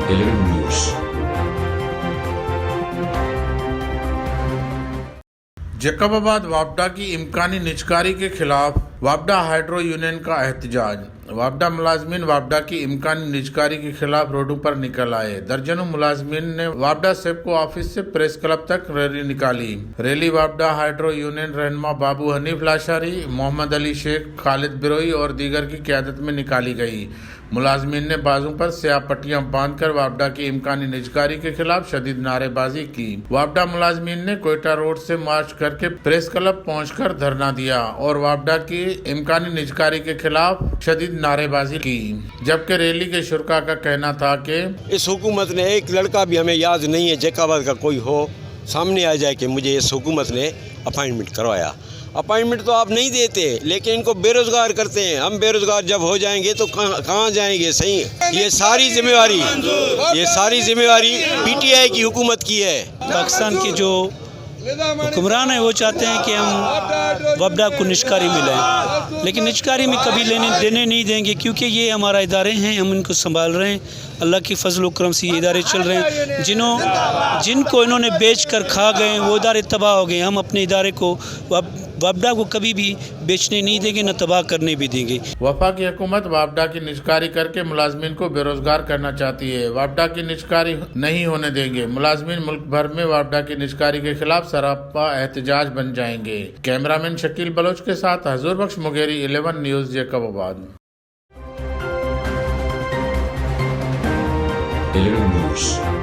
11 News. Jacobabad वापडा की इम्कानी निजकारी के खिलाफ वापडा हाइड्रो यूनियन का एहतजाज। वापडा मुलाजमीन वापडा की इम्कानी निजकारी के खिलाफ रोडों पर निकल आए। दर्जनों मुलाजमीन ने वापडा सेप्को ऑफिस से प्रेस क्लब तक रैली निकाली। रैली वापडा हाइड्रो यूनियन रहनुमा बाबू हनीफ लाशारी, मोहम्मद अली शेख, खालिद बिरोई और दीगर की क़यादत में निकाली गई। मुलाजमीन ने बाजू पर स्याह पट्टियां बांधकर वापडा की इम्कानी निजकारी के खिलाफ शदीद नारेबाजी की। वापडा मुलाजमीन ने कोयटा रोड से मार्च करके प्रेस क्लब पहुंचकर धरना दिया और वापडा की इम्कानी निजकारी के खिलाफ शदीद नारेबाजी की। जबकि रैली के शुरका का कहना था कि इस हुकूमत ने, एक लड़का भी हमें याद नहीं है जैकबाबाद का कोई हो सामने आ जाए कि मुझे इस हुकूमत ने अपॉइंटमेंट करवाया। अपॉइंटमेंट तो आप नहीं देते, लेकिन इनको बेरोजगार करते हैं। हम बेरोजगार जब हो जाएंगे तो कहाँ जाएंगे? सही, ये सारी जिम्मेवारी पीटीआई की हुकूमत की है। पाकिस्तान के जो हुक्मरान हैं वो चाहते हैं कि हम वापडा को निजकारी मिलाएं, लेकिन निजकारी में कभी देने नहीं देंगे, क्योंकि ये हमारा इदारे हैं, हम इनको संभाल रहे हैं। अल्लाह की फजल व करम से ये इदारे चल रहे हैं। जिनको इन्होंने बेच कर खा गए वो इदारे तबाह हो गए। हम अपने इदारे को वापडा को कभी भी बेचने नहीं देंगे, न तबाह करने भी देंगे। वफाकी हुकूमत वापडा की निजकारी करके मुलाजमीन को बेरोजगार करना चाहती है। वापडा की निजकारी नहीं होने देंगे। मुलाजमीन मुल्क भर में वापडा की निजकारी के खिलाफ सरापा एहतजाज बन जाएंगे। कैमरामैन शकील बलोच के साथ हजूर बख्श मुगेरी, 11 न्यूज़, जैकबाबाद। 11 News.